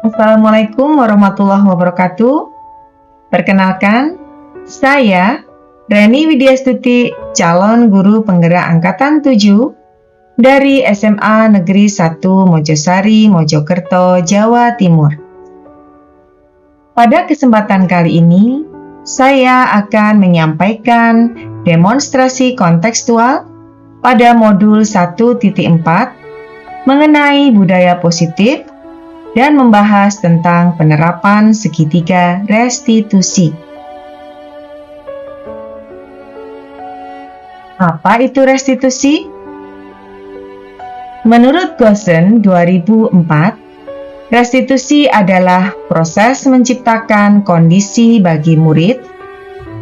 Assalamualaikum warahmatullahi wabarakatuh. Perkenalkan, saya Reni Widyastuti, calon guru penggerak angkatan 7 dari SMA Negeri 1 Mojosari, Mojokerto, Jawa Timur. Pada kesempatan kali ini, saya akan menyampaikan demonstrasi kontekstual pada modul 1.4 mengenai budaya positif dan membahas tentang penerapan segitiga restitusi. Apa itu restitusi? Menurut Goosen 2004, restitusi adalah proses menciptakan kondisi bagi murid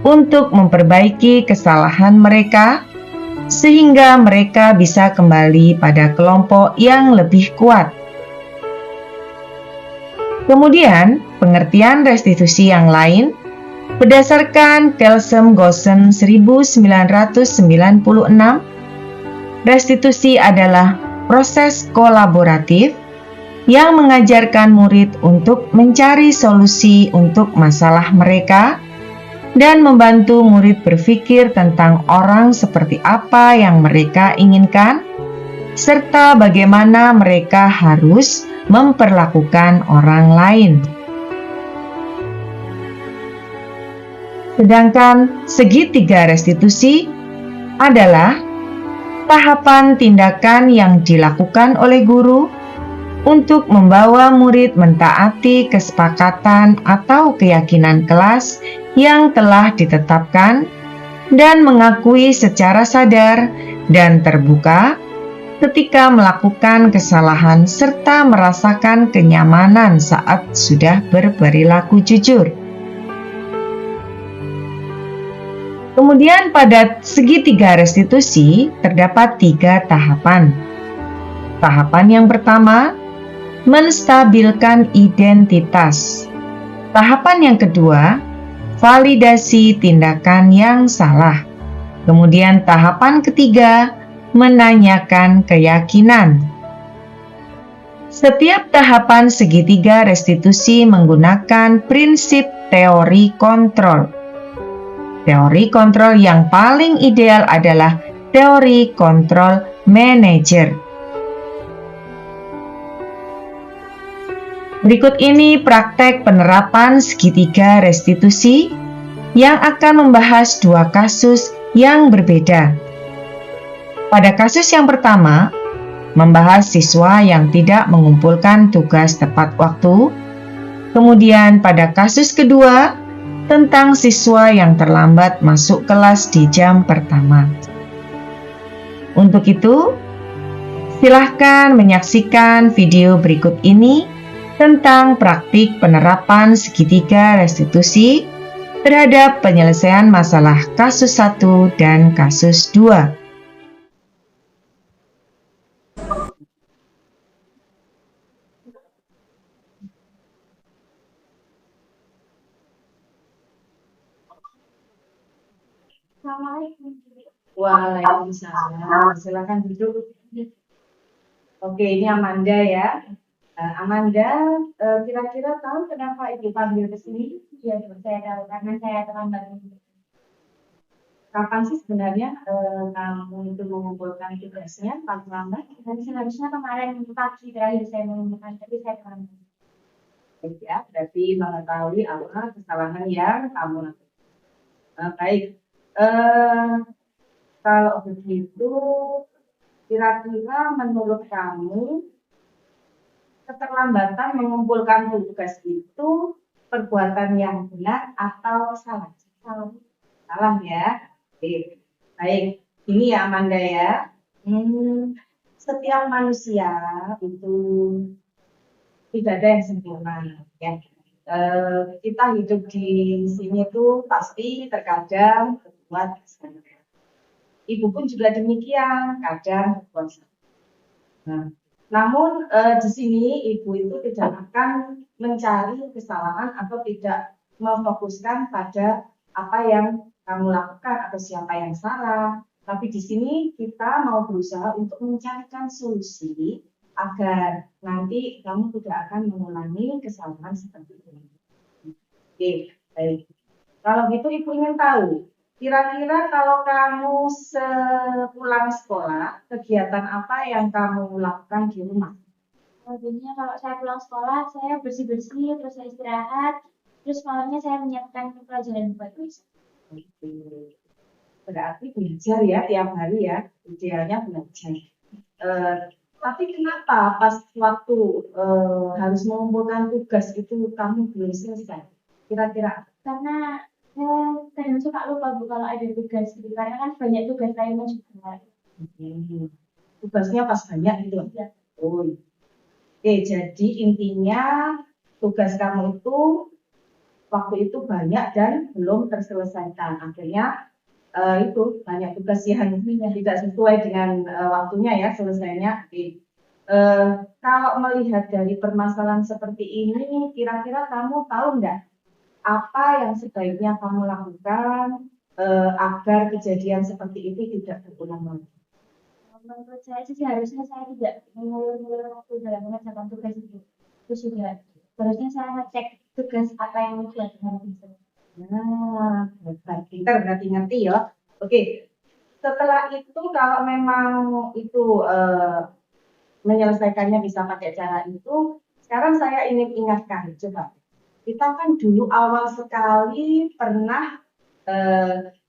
untuk memperbaiki kesalahan mereka sehingga mereka bisa kembali pada kelompok yang lebih kuat. Kemudian, pengertian restitusi yang lain berdasarkan Kelsen-Goosen 1996, restitusi adalah proses kolaboratif yang mengajarkan murid untuk mencari solusi untuk masalah mereka dan membantu murid berpikir tentang orang seperti apa yang mereka inginkan, serta bagaimana mereka harus memperlakukan orang lain. Sedangkan segitiga restitusi adalah tahapan tindakan yang dilakukan oleh guru untuk membawa murid mentaati kesepakatan atau keyakinan kelas yang telah ditetapkan dan mengakui secara sadar dan terbuka ketika melakukan kesalahan serta merasakan kenyamanan saat sudah berperilaku jujur. Kemudian pada segitiga restitusi terdapat 3 tahapan. Tahapan yang pertama, menstabilkan identitas. Tahapan yang kedua, validasi tindakan yang salah. Kemudian tahapan ketiga, menanyakan keyakinan. Setiap tahapan segitiga restitusi menggunakan prinsip teori kontrol. Teori kontrol yang paling ideal adalah teori kontrol manajer. Berikut ini praktek penerapan segitiga restitusi yang akan membahas 2 kasus yang berbeda. Pada kasus yang pertama, membahas siswa yang tidak mengumpulkan tugas tepat waktu. Kemudian pada kasus kedua, tentang siswa yang terlambat masuk kelas di jam pertama. Untuk itu, silahkan menyaksikan video berikut ini tentang praktik penerapan segitiga restitusi terhadap penyelesaian masalah kasus 1 dan kasus 2. Waalaikumsalam. Silakan duduk. Oke, ini Amanda ya. Amanda, kira-kira tahu kenapa Ibu panggil ke sini? Iya, saya tahu karena saya terlambat. Kapan sih sebenarnya kamu itu mengumpulkan tugasnya paling lambat? Dan seharusnya kemarin pagi terakhir saya mengumpulkan, tapi saya terlambat. Ya, berarti mengetahui apa kesalahan yang kamu lakukan. Baik. Kalau begitu, kira-kira menurut kamu keterlambatan mengumpulkan tugas itu perbuatan yang benar atau salah? Salah ya. Oke. Baik, ini ya Amanda ya. Setiap manusia itu tidak ada yang sempurna ya. Kita hidup di sini tuh pasti terkadang berbuat kesalahan. Ibu pun juga demikian, kadang berbuat salah. Namun di sini ibu itu tidak akan mencari kesalahan atau tidak memfokuskan pada apa yang kamu lakukan atau siapa yang salah. Tapi di sini kita mau berusaha untuk mencarikan solusi agar nanti kamu tidak akan mengulangi kesalahan seperti ini. Oke, baik. Kalau gitu Ibu ingin tahu, kira-kira kalau kamu sepulang sekolah, kegiatan apa yang kamu lakukan di rumah? Biasanya kalau saya pulang sekolah, saya bersih-bersih, terus saya istirahat, terus malamnya saya menyiapkan pelajaran buat besok. Oke. Berarti belajar ya tiap hari ya, idealnya belajar. Tapi kenapa pas waktu harus mengumpulkan tugas itu kamu belum selesai? Kira-kira Karena kadang suka lupa Bu kalau ada tugas gitu, karena kan banyak tugas lainnya juga. tugasnya pas banyak gitu. Ya. Oh. Oke, jadi intinya tugas kamu itu waktu itu banyak dan belum terselesaikan. Akhirnya itu banyak tugas yang tidak sesuai dengan waktunya ya selesainya. Kalau melihat dari permasalahan seperti ini, kira-kira kamu tahu nggak apa yang sebaiknya kamu lakukan agar kejadian seperti itu tidak terulang lagi? Menurut saya sih seharusnya saya tidak mengulur-ngulur waktu dalam mengerjakan tugas itu. Terus juga harusnya saya ngecek tugas apa yang dibuat hari itu. Nah, pintar berarti ngerti ya. Oke, setelah itu kalau memang itu menyelesaikannya bisa pakai cara itu, sekarang saya ingin ingatkan, coba. Kita kan dulu awal sekali pernah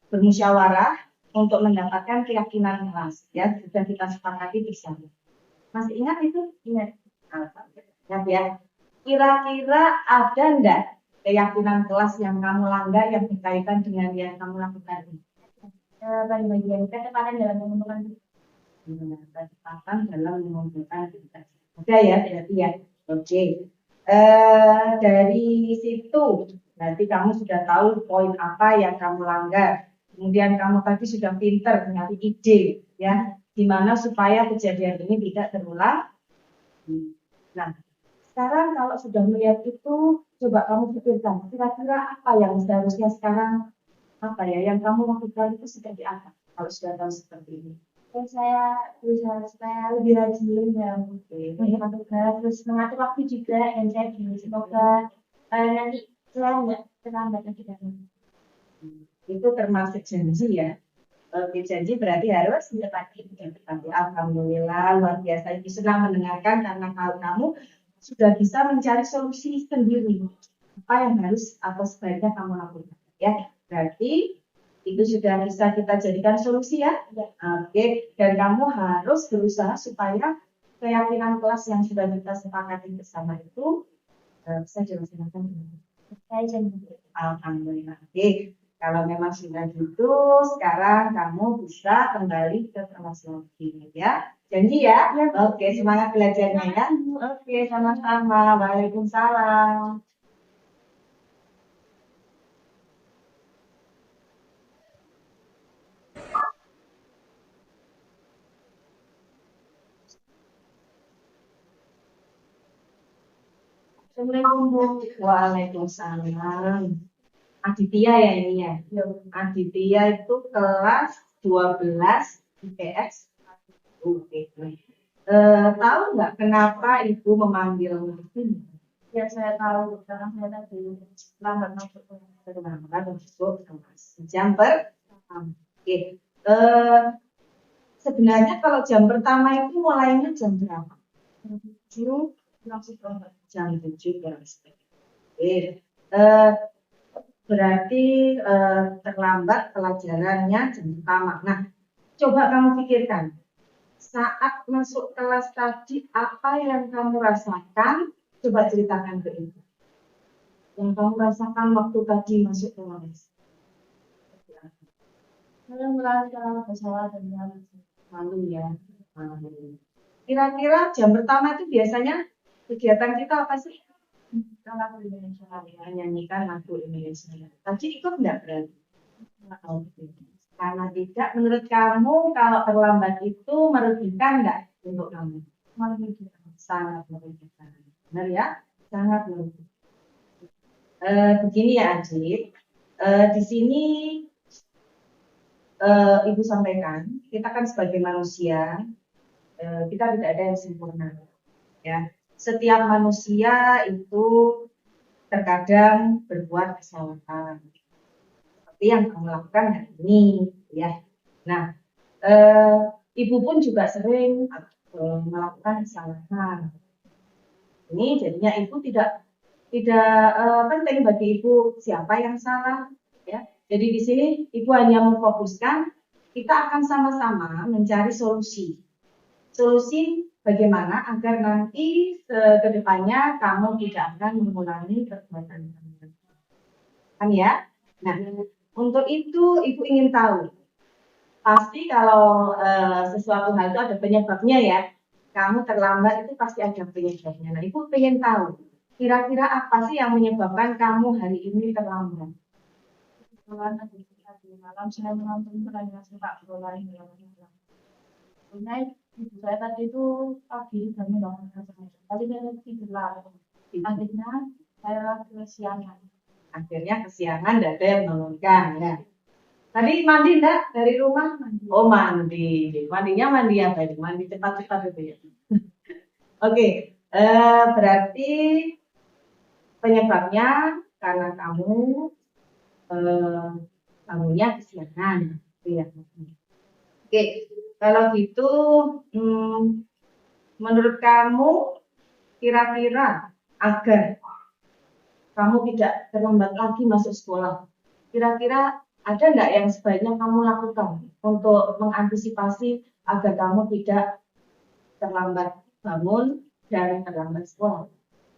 bermusyawarah untuk mendapatkan keyakinan kelas, ya sudah kita sepakati bersama. Masih ingat itu? Ingat. Ingat ya. Kira-kira ada enggak keyakinan kelas yang kamu langgar yang berkaitan dengan yang kamu lakukan ini? Bagian ketepatan dalam mengumpulkan Ketepatan dalam mengumpulkan tugas. Ada ya, berarti ya. Oke. Dari situ, berarti kamu sudah tahu poin apa yang kamu langgar. Kemudian kamu tadi sudah pinter nyari ide, ya, gimana supaya kejadian ini tidak terulang. Nah, sekarang kalau sudah melihat itu, coba kamu pikirkan, kira-kira apa yang seharusnya sekarang apa ya yang kamu lakukan itu seperti apa? Kalau sudah tahu seperti ini. dan saya berusaha supaya lebih rajin dalam mengerjakan tugas, terus mengatur waktu juga, dan saya juga semoga nanti saya nggak terlambat lagi dalam. Itu termasuk janji ya. Oke, janji berarti harus ditepati. Alhamdulillah, luar biasa. Ibu senang mendengarkan karena kamu sudah bisa mencari solusi sendiri. Apa yang harus atau sebaiknya kamu lakukan? Ya, berarti itu sudah bisa kita jadikan solusi ya. Oke, dan kamu harus berusaha supaya keyakinan kelas yang sudah kita sepakati bersama itu bisa dilaksanakan. Saya janji. Alhamdulillah. Oke, kalau memang sudah gitu, sekarang kamu bisa kembali ke kelas lagi ya. Janji ya? Oke, semangat belajarnya ya. Oke, sama-sama. Waalaikumsalam. Assalamualaikum. Waalaikumsalam. Aditya ya ini ya. Aditya itu kelas 12 IPS. Oke. Tahu nggak kenapa ibu memanggil ini? Ya saya tahu, karena saya tadi lambat masuk kelas. Jam pertama. Oke. Sebenarnya kalau jam pertama itu mulainya jam berapa? 7 langsung jam 7 Oke. Berarti terlambat pelajarannya jam pertama. Nah, coba kamu pikirkan. Saat masuk kelas tadi, apa yang kamu rasakan? Coba ceritakan ke ibu. Yang kamu rasakan waktu tadi masuk kelas. saya merasa bersalah dan Malu ya. Malu. Kira-kira jam pertama itu biasanya kegiatan kita apa sih? lagu Indonesia. Menyanyikan lagu Indonesia. Tadi ikut nggak berarti? Karena tidak, menurut kamu kalau terlambat itu merugikan nggak untuk kamu? Merugikan. Sangat merugikan. Benar ya? Sangat merugikan. Begini ya Ajit, di sini Ibu sampaikan, kita kan sebagai manusia, kita tidak ada yang sempurna. Ya, setiap manusia itu terkadang berbuat kesalahan seperti yang kamu lakukan hari ini, ya. Nah, ibu pun juga sering melakukan kesalahan. Ini jadinya ibu tidak penting bagi ibu siapa yang salah, ya. Jadi di sini ibu hanya memfokuskan kita akan sama-sama mencari solusi. Solusi bagaimana agar nanti ke depannya kamu tidak akan mengulangi perbuatan kamu. Kan ya? Nah, untuk itu ibu ingin tahu. Pasti kalau sesuatu hal itu ada penyebabnya ya. Kamu terlambat itu pasti ada penyebabnya. Nah, ibu ingin tahu. Kira-kira apa sih yang menyebabkan kamu hari ini terlambat? Kebetulan tadi malam saya menonton pertandingan sepak bola ini. Sebenarnya ibu saya tadi itu pagi bangun banget. Tadi saya tidur lama. Akhirnya saya kesiangan. Akhirnya kesiangan dan ada yang bangunkan ya. Tadi mandi enggak dari rumah? Oh mandi. Mandinya mandi apa itu? Mandi cepat-cepat itu ya. Oke, berarti penyebabnya karena kamu bangunnya kesiangan. Ya. Oke, kalau gitu menurut kamu kira-kira agar kamu tidak terlambat lagi masuk sekolah, kira-kira ada nggak yang sebaiknya kamu lakukan untuk mengantisipasi agar kamu tidak terlambat bangun dan terlambat sekolah?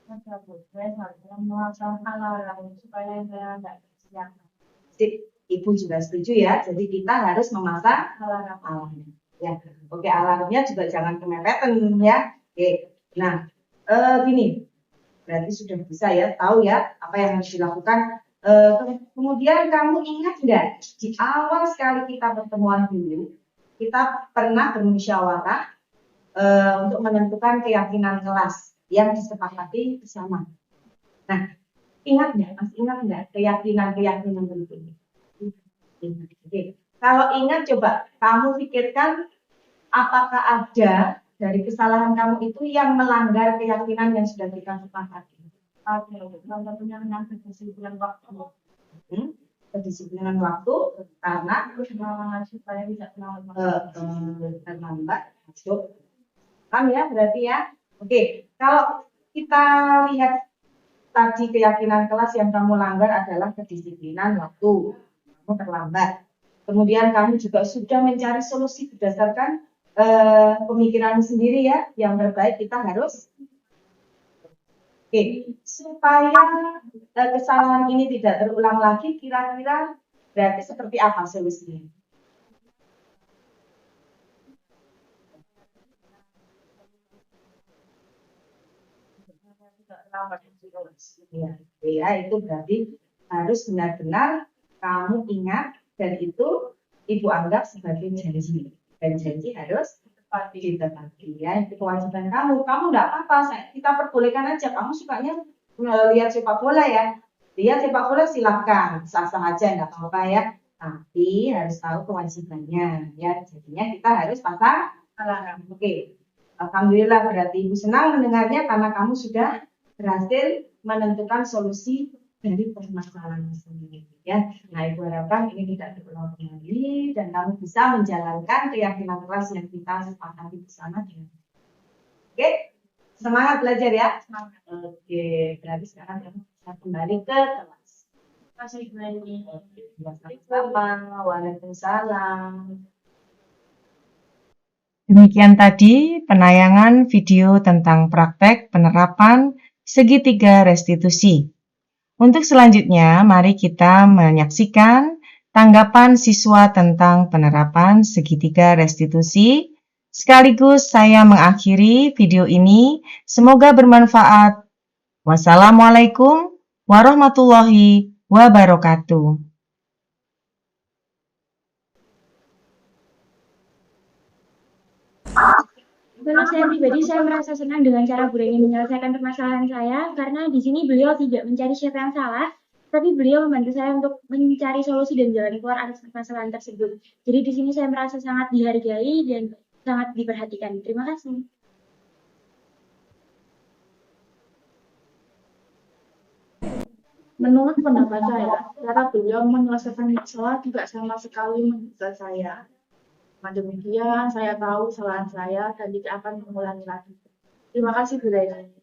Saya harusnya memasang alarm supaya saya nggak kesiangan. Ibu juga setuju ya. Jadi kita harus memasang alarm. Ya, oke alarmnya juga jangan kemepetan ya. Oke, nah gini, berarti sudah bisa ya, tahu ya apa yang harus dilakukan. Kemudian kamu ingat nggak di awal sekali kita pertemuan dulu, kita pernah bermusyawarah untuk menentukan keyakinan kelas yang disepakati bersama. Nah, ingat nggak? Masih ingat nggak keyakinan berikutnya? Oke. Kalau ingat coba kamu pikirkan apakah ada dari kesalahan kamu itu yang melanggar keyakinan yang sudah kita sepakati. Oke, salah satunya dengan kedisiplinan waktu. Kedisiplinan waktu karena Supaya tidak terlambat masuk. Paham ya berarti ya? Oke, kalau kita lihat tadi keyakinan kelas yang kamu langgar adalah kedisiplinan waktu. Kamu terlambat. Kemudian kamu juga sudah mencari solusi berdasarkan pemikiran sendiri ya. Yang terbaik kita harus supaya kesalahan ini tidak terulang lagi, kira-kira berarti seperti apa solusinya? Ya, itu berarti harus benar-benar kamu ingat dan itu ibu anggap sebagai janji dan janji harus ditepati ya itu kewajiban kamu nggak apa-apa kita perbolehkan aja kamu sukanya lihat sepak bola ya lihat sepak bola silahkan sah-sah aja nggak apa-apa ya tapi harus tahu kewajibannya ya jadinya kita harus pasang alarm. Oke. Alhamdulillah berarti ibu senang mendengarnya karena kamu sudah berhasil menentukan solusi dari permasalahan sendiri ya. Nah, ibu harapkan ini tidak terulang kembali dan kamu bisa menjalankan keyakinan kelas yang kita sepakati bersama dengan. Oke, semangat belajar ya. Semangat. Oke, berarti sekarang kamu bisa kembali ke kelas. Masih berani. Sama-sama. Waalaikumsalam. Demikian tadi penayangan video tentang praktek penerapan segitiga restitusi. Untuk selanjutnya, mari kita menyaksikan tanggapan siswa tentang penerapan segitiga restitusi. Sekaligus saya mengakhiri video ini. Semoga bermanfaat. Wassalamualaikum warahmatullahi wabarakatuh. Kalau saya pribadi, saya merasa senang dengan cara Bu Reni menyelesaikan permasalahan saya, karena di sini beliau tidak mencari siapa yang salah, tapi beliau membantu saya untuk mencari solusi dan jalan keluar atas permasalahan tersebut. Jadi di sini saya merasa sangat dihargai dan sangat diperhatikan. Terima kasih. Menurut pendapat saya, cara beliau menyelesaikan masalah tidak sama sekali menghina saya. Dengan demikian, saya tahu kesalahan saya dan tidak akan mengulangi lagi. Terima kasih, Bu Daisy.